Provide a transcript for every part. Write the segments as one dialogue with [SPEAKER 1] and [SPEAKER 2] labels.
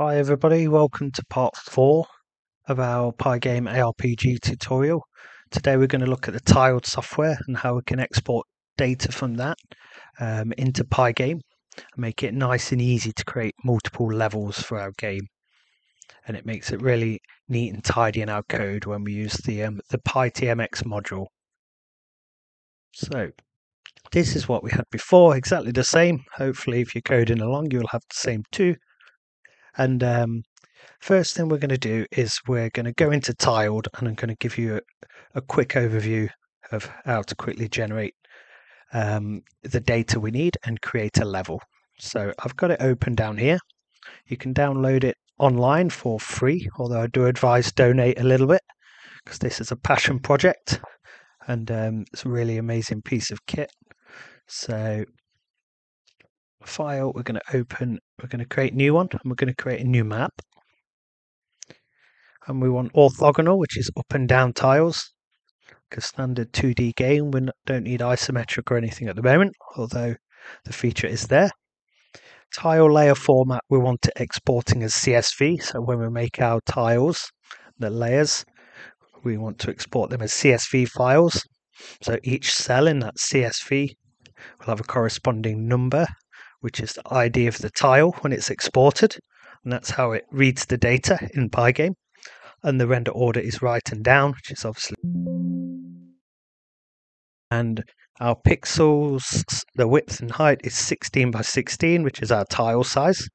[SPEAKER 1] Hi everybody, welcome to part 4 of our Pygame ARPG tutorial. Today we're going to look at the tiled software and how we can export data from that into Pygame and make it nice and easy to create multiple levels for our game. And it makes it really neat and tidy in our code when we use the pytmx module. So this is what we had before, exactly the same. Hopefully if you're coding along you'll have the same too. And first thing we're going to do is we're going to go into tiled, and I'm going to give you a quick overview of how to quickly generate the data we need and create a level. So I've got it open down here. You can download it online for free, although I do advise donate a little bit because this is a passion project and it's a really amazing piece of kit. So file, we're going to open, we're going to create a new one, and we're going to create a new map. And we want orthogonal, which is up and down tiles. Because standard 2D game, we don't need isometric or anything at the moment, although the feature is there. Tile layer format, we want it exporting as CSV. So when we make our tiles, the layers, we want to export them as CSV files. So each cell in that CSV will have a corresponding number, which is the ID of the tile when it's exported. And that's how it reads the data in Pygame. And the render order is right and down, which is obviously. And our pixels, the width and height is 16 by 16, which is our tile size.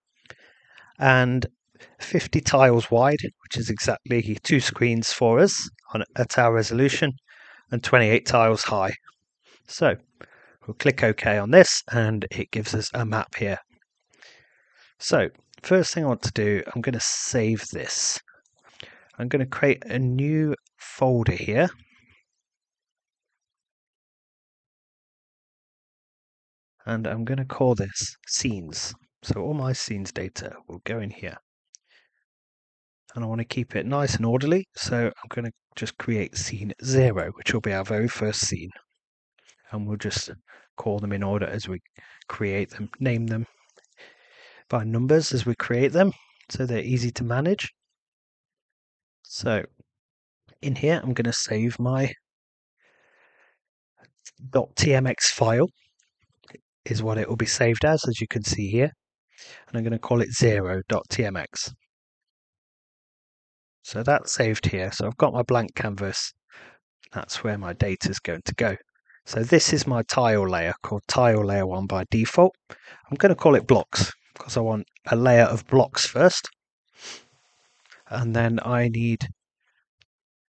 [SPEAKER 1] And 50 tiles wide, which is exactly 2 screens for us at our resolution, and 28 tiles high. So we'll click OK on this, and it gives us a map here. So first thing I want to do, I'm going to save this. I'm going to create a new folder here. And I'm going to call this scenes. So all my scenes data will go in here. And I want to keep it nice and orderly. So I'm going to just create scene 0, which will be our very first scene. And we'll just call them in order as we create them, name them by numbers as we create them, so they're easy to manage. So in here, I'm going to save my .tmx file, is what it will be saved as you can see here. And I'm going to call it 0.tmx. So that's saved here. So I've got my blank canvas. That's where my data is going to go. So this is my tile layer called tile layer 1 by default. I'm going to call it blocks because I want a layer of blocks first. And then I need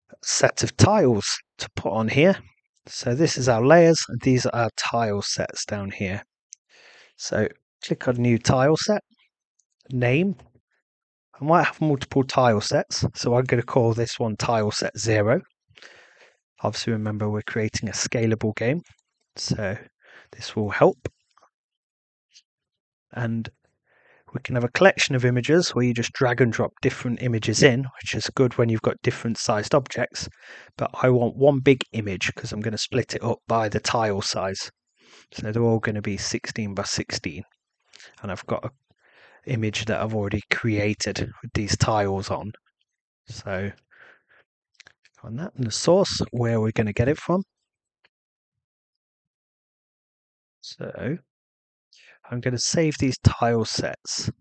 [SPEAKER 1] a set of tiles to put on here. So this is our layers and these are our tile sets down here. So click on new tile set, name. I might have multiple tile sets, so I'm going to call this one tile set 0. Obviously remember we're creating a scalable game, so this will help. And we can have a collection of images where you just drag and drop different images in, which is good when you've got different sized objects. But I want one big image because I'm going to split it up by the tile size. So they're all going to be 16 by 16. And I've got an image that I've already created with these tiles on. So on that, and the source, where we're going to get it from. So I'm going to save these tile sets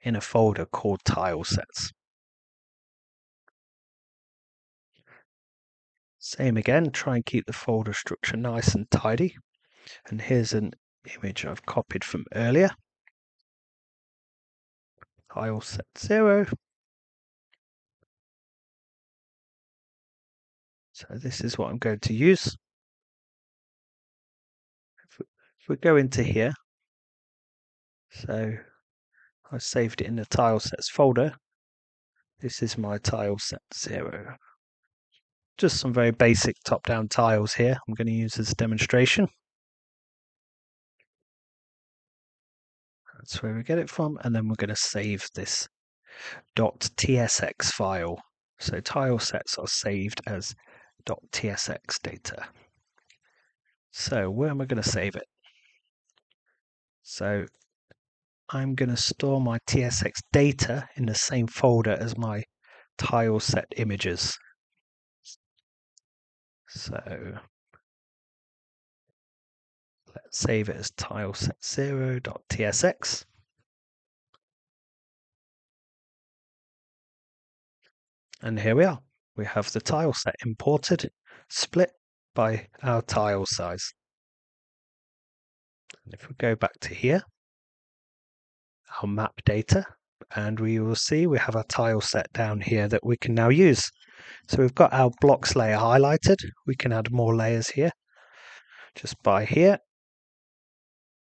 [SPEAKER 1] in a folder called tile sets. Same again, try and keep the folder structure nice and tidy. And here's an image I've copied from earlier. Tile set 0. So this is what I'm going to use. If we go into here, so I saved it in the tile sets folder. This is my tile set 0. Just some very basic top-down tiles here I'm going to use as a demonstration. That's where we get it from, and then we're going to save this .tsx file. So tile sets are saved as .tsx data. So where am I going to save it? So I'm going to store my TSX data in the same folder as my tile set images. So let's save it as tileset0.tsx. And here we are. We have the tile set imported, split by our tile size. And if we go back to here, our map data, and we will see we have a tile set down here that we can now use. So we've got our blocks layer highlighted. We can add more layers here, just by here.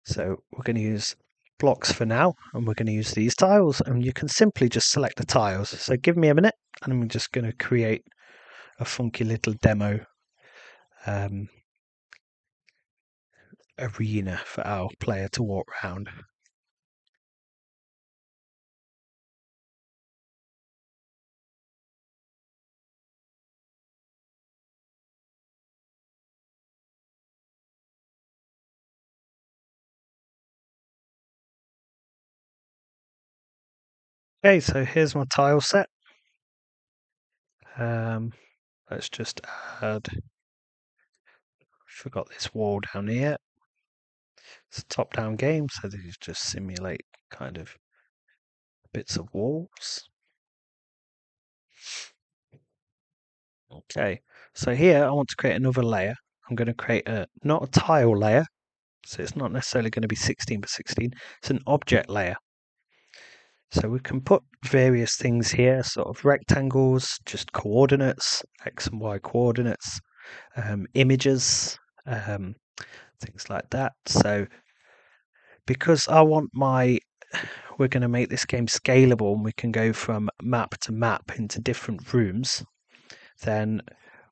[SPEAKER 1] So we're going to use blocks for now, and we're going to use these tiles, and you can simply just select the tiles. So give me a minute, and I'm just going to create a funky little demo arena for our player to walk around. Okay, so here's my tile set. Let's just add, forgot this wall down here. It's a top-down game, so these just simulate kind of bits of walls. Okay, so here I want to create another layer. I'm going to create not a tile layer, so it's not necessarily going to be 16 by 16. It's an object layer. So we can put various things here, sort of rectangles, just coordinates, X and Y coordinates, images, things like that. So because we're going to make this game scalable and we can go from map to map into different rooms, then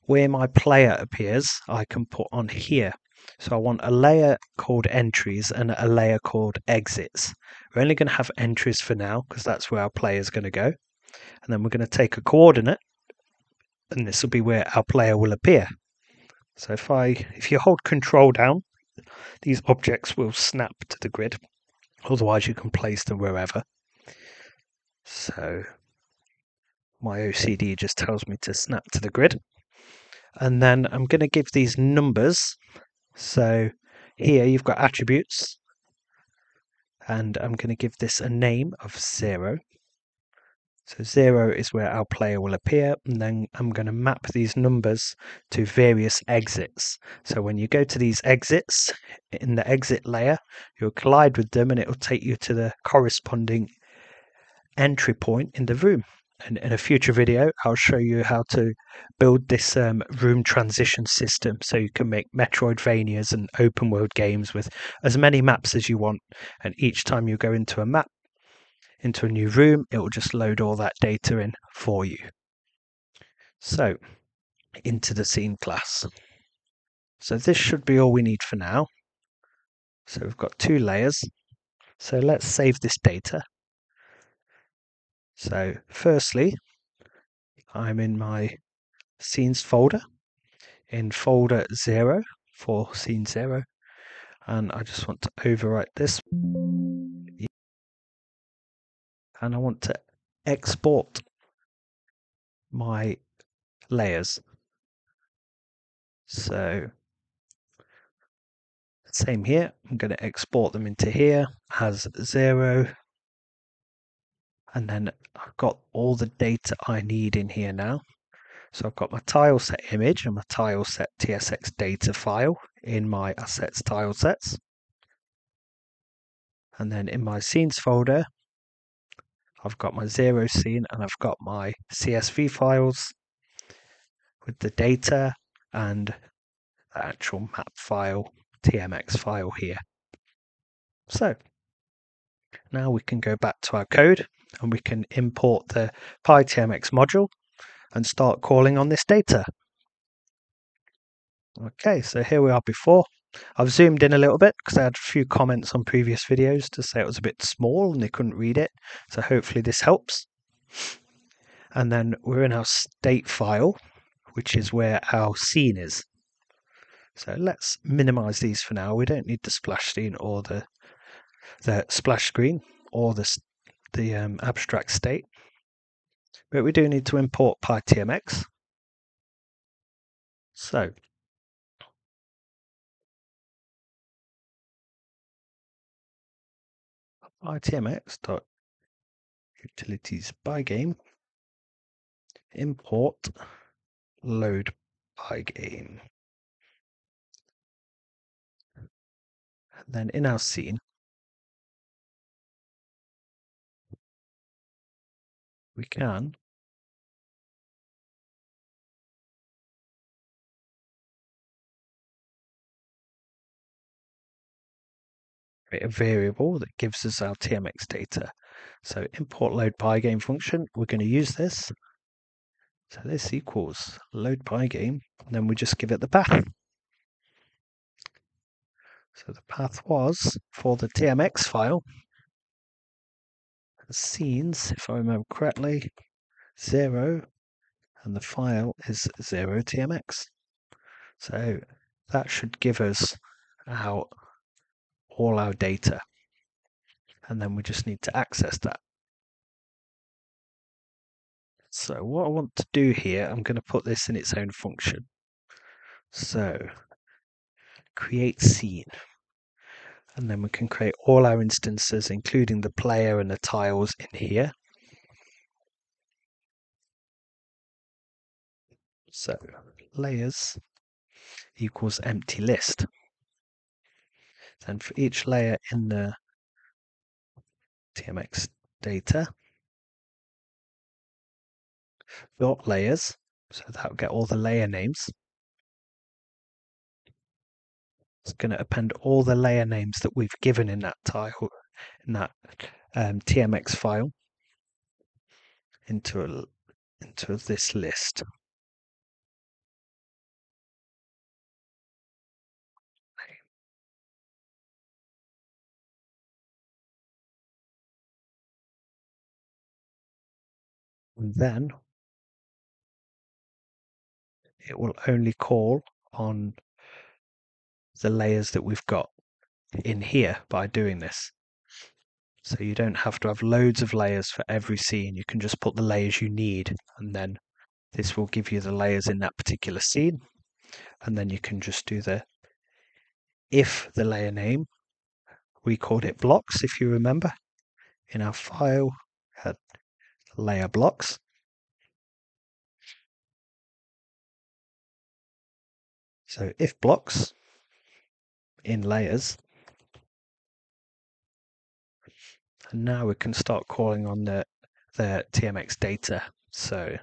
[SPEAKER 1] where my player appears, I can put on here. So I want a layer called entries and a layer called exits. We're only going to have entries for now because that's where our player is going to go. And then we're going to take a coordinate, and this will be where our player will appear. So if you hold Control down, these objects will snap to the grid. Otherwise, you can place them wherever. So my OCD just tells me to snap to the grid. And then I'm going to give these numbers. So here you've got attributes, and I'm going to give this a name of 0. So 0 is where our player will appear, and then I'm going to map these numbers to various exits. So when you go to these exits in the exit layer, you'll collide with them and it will take you to the corresponding entry point in the room. And in a future video, I'll show you how to build this room transition system so you can make Metroidvanias and open world games with as many maps as you want. And each time you go into a map, into a new room, it will just load all that data in for you. So, into the scene class. So this should be all we need for now. So we've got 2 layers. So let's save this data. So firstly, I'm in my scenes folder, in folder 0 for scene 0, and I just want to overwrite this, and I want to export my layers. So same here, I'm going to export them into here as 0, and then I've got all the data I need in here now. So I've got my tile set image and my tile set TSX data file in my assets tile sets. And then in my scenes folder, I've got my 0 scene and I've got my CSV files with the data and the actual map file, TMX file here. So now we can go back to our code and we can import the pytmx module and start calling on this data. Okay, so here we are before. I've zoomed in a little bit because I had a few comments on previous videos to say it was a bit small and they couldn't read it. So hopefully this helps. And then we're in our state file, which is where our scene is. So let's minimize these for now. We don't need the splash scene or the the splash screen or the abstract state. But we do need to import pytmx. So pytmx.utilities pygame import load pygame. And then in our scene, we can create a variable that gives us our TMX data. So import load pygame function, we're going to use this. So this equals load pygame, and then we just give it the path. So the path was for the TMX file, scenes, if I remember correctly, 0, and the file is 0tmx. So that should give us out all our data, and then we just need to access that. So what I want to do here, I'm going to put this in its own function. So create scene, and then we can create all our instances, including the player and the tiles in here. So layers equals empty list. Then for each layer in the TMX data, dot layers, so that'll get all the layer names. It's going to append all the layer names that we've given in that tile, in that TMX file, into this list. And then it will only call on the layers that we've got in here by doing this. So you don't have to have loads of layers for every scene. You can just put the layers you need, and then this will give you the layers in that particular scene. And then you can just do if the layer name, we called it blocks, if you remember. In our file, had layer blocks. So if blocks in layers, and now we can start calling on the TMX data. So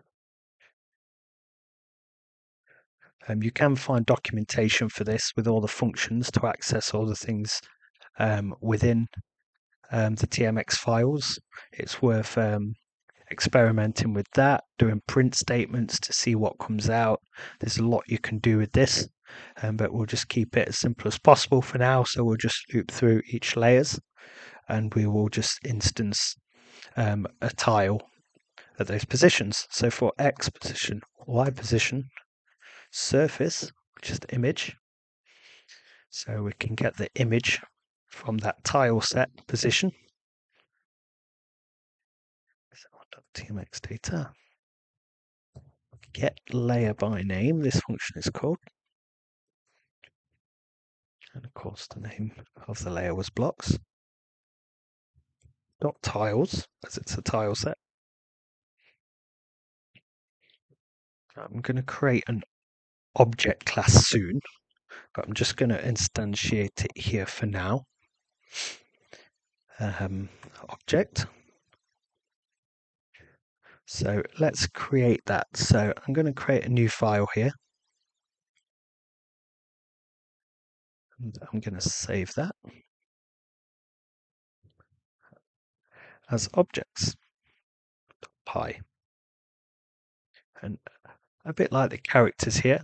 [SPEAKER 1] you can find documentation for this with all the functions to access all the things within the TMX files. It's worth experimenting with that, doing print statements to see what comes out. There's a lot you can do with this, but we'll just keep it as simple as possible for now. So we'll just loop through each layers, and we will just instance a tile at those positions. So for X position, Y position, surface, which is the image. So we can get the image from that tile set position. So .tmx data. Get layer by name, this function is called. And of course the name of the layer was blocks. Dot tiles, as it's a tile set. I'm going to create an object class soon, but I'm just going to instantiate it here for now. Object. So let's create that. So I'm going to create a new file here. And I'm going to save that as objects.py. And a bit like the characters here,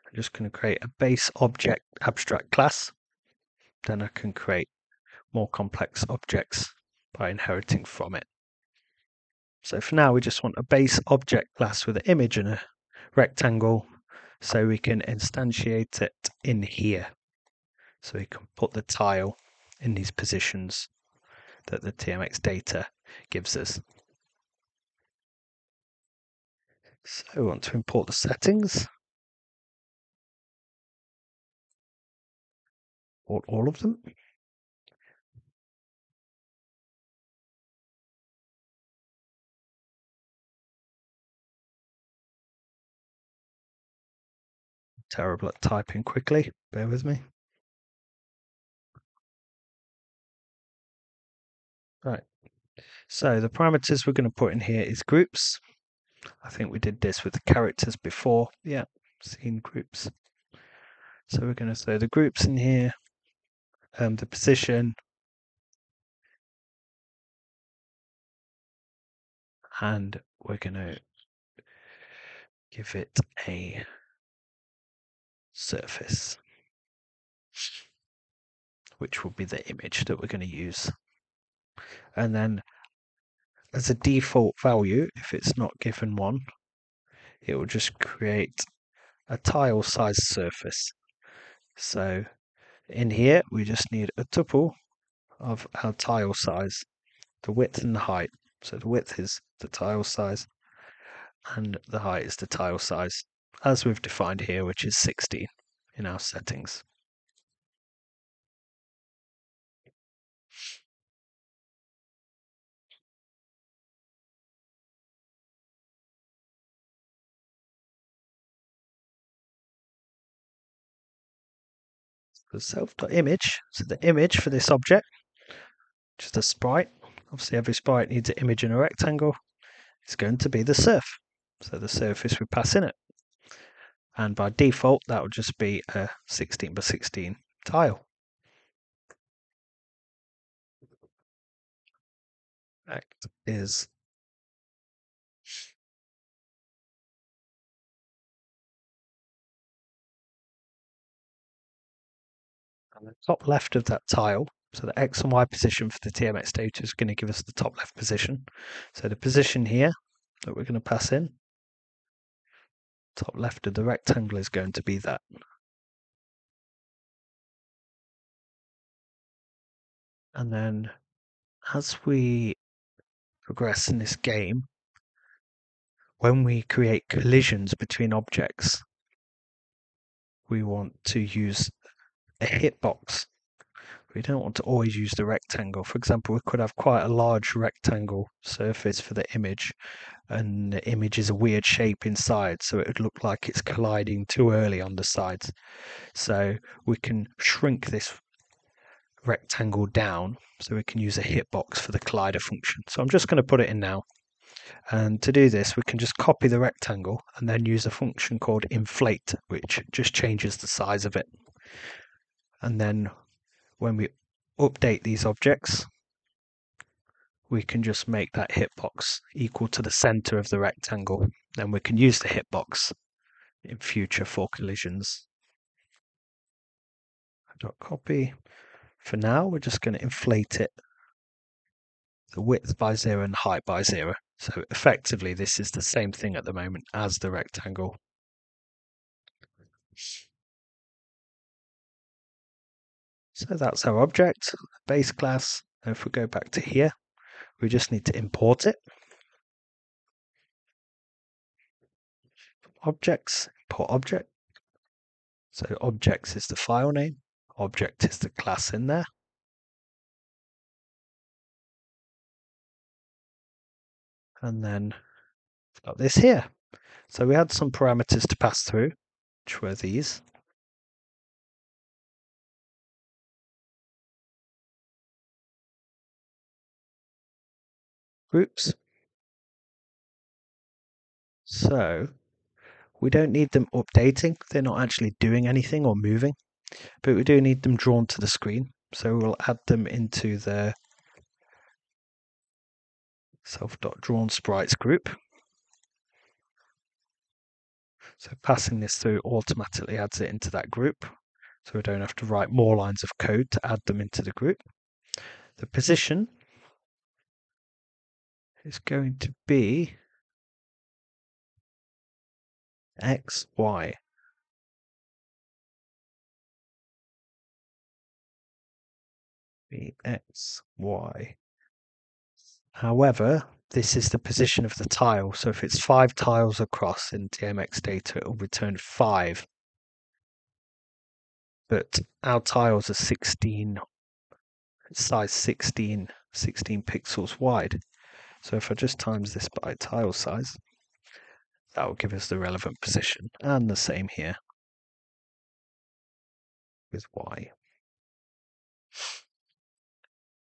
[SPEAKER 1] I'm just going to create a base object abstract class. Then I can create more complex objects by inheriting from it. So for now, we just want a base object class with an image and a rectangle, so we can instantiate it in here. So we can put the tile in these positions that the TMX data gives us. So we want to import the settings, all of them. Terrible at typing quickly, bear with me. Right, so the parameters we're going to put in here is groups. I think we did this with the characters before. Yeah, seen groups. So we're going to throw the groups in here, the position, and we're going to give it a surface, which will be the image that we're going to use. And then as a default value, if it's not given one, it will just create a tile size surface. So in here, we just need a tuple of our tile size, the width and the height. So the width is the tile size and the height is the tile size, as we've defined here, which is 16 in our settings. The self.image, so the image for this object, which is the sprite, obviously every sprite needs an image in a rectangle, is going to be the surf, so the surface we pass in it. And by default, that will just be a 16 by 16 tile. Act is on the top left of that tile. So the X and Y position for the TMX data is going to give us the top left position. So the position here that we're going to pass in, top left of the rectangle is going to be that. And then as we progress in this game, when we create collisions between objects, we want to use a hitbox. We don't want to always use the rectangle. For example, we could have quite a large rectangle surface for the image, and the image is a weird shape inside, so it would look like it's colliding too early on the sides. So we can shrink this rectangle down so we can use a hitbox for the collider function. So I'm just going to put it in now. And to do this, we can just copy the rectangle and then use a function called inflate, which just changes the size of it. And then when we update these objects, we can just make that hitbox equal to the center of the rectangle. Then we can use the hitbox in future for collisions. Copy. For now, we're just going to inflate it, the width by 0 and height by 0. So effectively, this is the same thing at the moment as the rectangle. So that's our object, base class. And if we go back to here, we just need to import it. Objects, import object. So objects is the file name, object is the class in there. And then we've got this here. So we had some parameters to pass through, which were these. Groups. So we don't need them updating. They're not actually doing anything or moving, but we do need them drawn to the screen. So we'll add them into the self.drawn sprites group. So passing this through automatically adds it into that group. So we don't have to write more lines of code to add them into the group. The position is going to be X, Y. X, Y. However, this is the position of the tile. So if it's 5 tiles across in TMX data, it will return 5. But our tiles are 16, size 16 pixels wide. So if I just times this by tile size, that will give us the relevant position. And the same here with Y.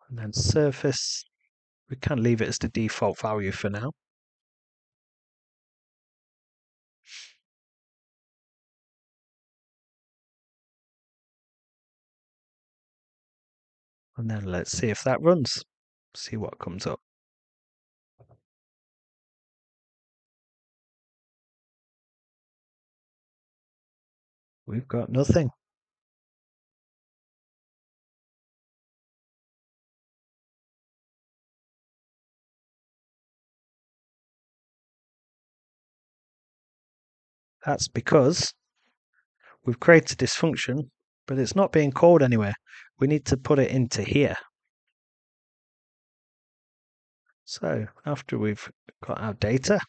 [SPEAKER 1] And then surface, we can leave it as the default value for now. And then let's see if that runs. See what comes up. We've got nothing. That's because we've created this function, but it's not being called anywhere. We need to put it into here. So after we've got our data,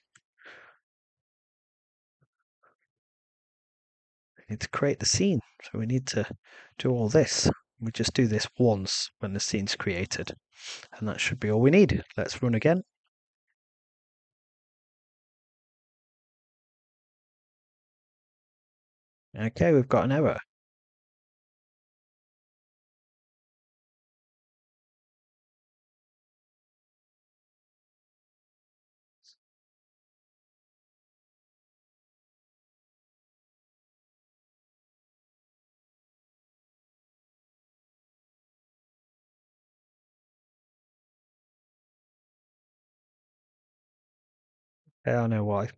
[SPEAKER 1] we need to create the scene. So we need to do all this. We just do this once when the scene's created. And that should be all we need. Let's run again. Okay, we've got an error. Yeah, I know why.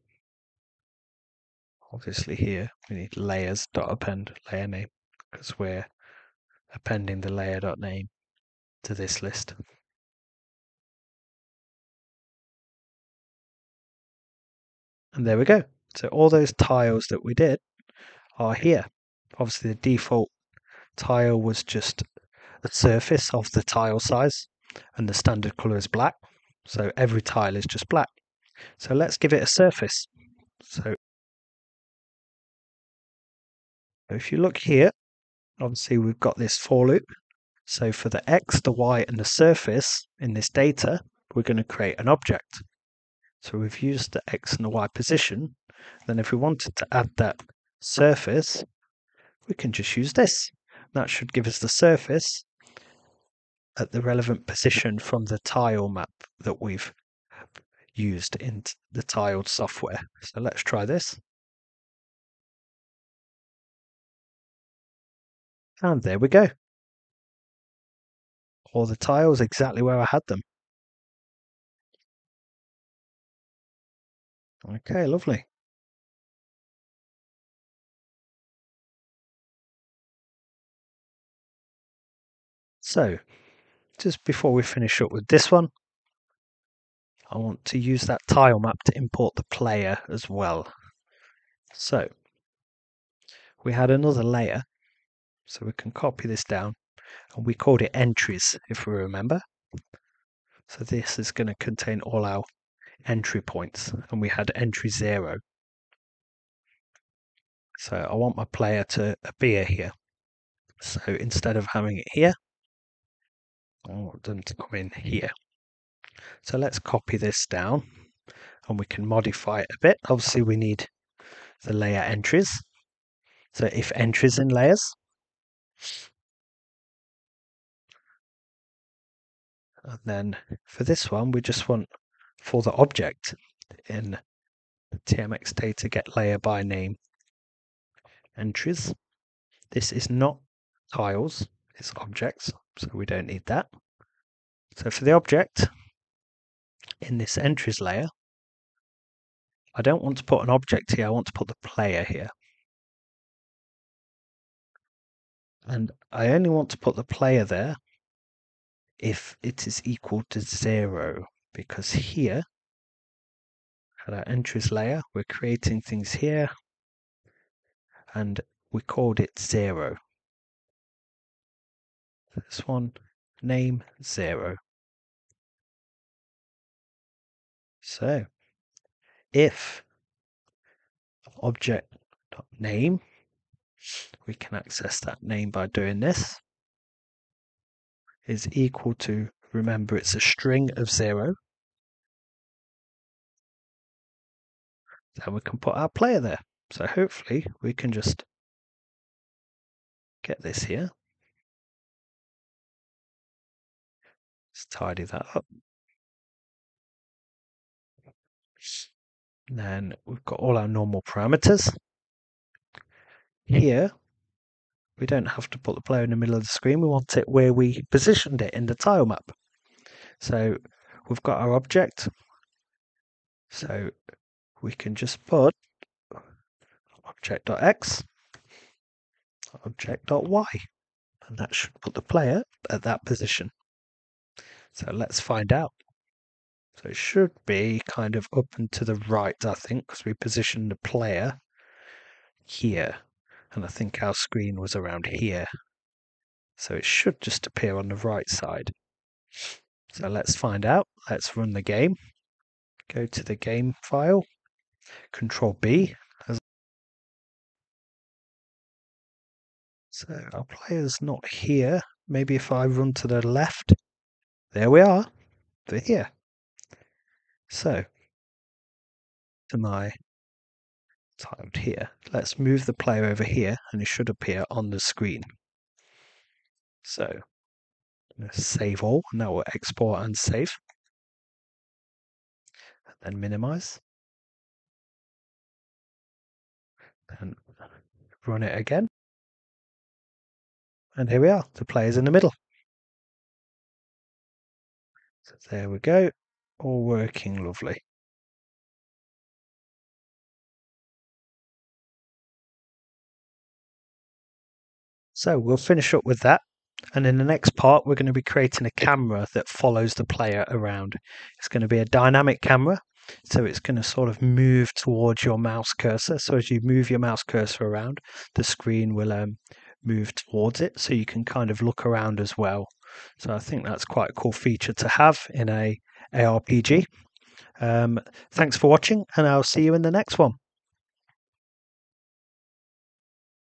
[SPEAKER 1] Obviously here we need layers.append layer name because we're appending the layer.name to this list. And there we go. So all those tiles that we did are here. Obviously the default tile was just the surface of the tile size and the standard color is black. So every tile is just black. So let's give it a surface. So if you look here, obviously we've got this for loop. So for the X, the Y, and the surface in this data, we're going to create an object. So we've used the X and the Y position. Then if we wanted to add that surface, we can just use this. That should give us the surface at the relevant position from the tile map that we've used in the tiled software. So let's try this. And there we go. All the tiles exactly where I had them. Okay, lovely. So just before we finish up with this one, I want to use that tile map to import the player as well. So we had another layer, so we can copy this down, and we called it entries, if we remember. So this is going to contain all our entry points, and we had entry 0. So I want my player to appear here. So instead of having it here, I want them to come in here. So let's copy this down, and we can modify it a bit. Obviously we need the layer entries. So if entries in layers, and then for this one, we just want for the object in the TMX data get layer by name entries. This is not tiles, it's objects, so we don't need that. So for the object in this entries layer, I don't want to put an object here, I want to put the player here. And I only want to put the player there if it is equal to 0, because here at our entries layer, we're creating things here, and we called it 0. This one name 0. So if object.name, we can access that name by doing this, is equal to, remember it's a string of 0, then we can put our player there. So hopefully we can just get this here. Let's tidy that up. And then we've got all our normal parameters. Here, we don't have to put the player in the middle of the screen. We want it where we positioned it in the tile map. So we've got our object. So we can just put object.x, object.y, and that should put the player at that position. So let's find out. So it should be kind of up and to the right, I think, because we positioned the player here. And I think our screen was around here. So it should just appear on the right side. So let's find out. Let's run the game. Go to the game file, Control B. So our player's not here. Maybe if I run to the left, there we are. They're here. So to my tiled here, let's move the player over here and it should appear on the screen. So save all. Now we'll export and save. And then minimize. And run it again. And here we are. The player's in the middle. So there we go. All working lovely. So we'll finish up with that. And in the next part, we're going to be creating a camera that follows the player around. It's going to be a dynamic camera. So it's going to sort of move towards your mouse cursor. So as you move your mouse cursor around, the screen will move towards it. So you can kind of look around as well. So I think that's quite a cool feature to have in a ARPG. Thanks for watching, and I'll see you in the next one.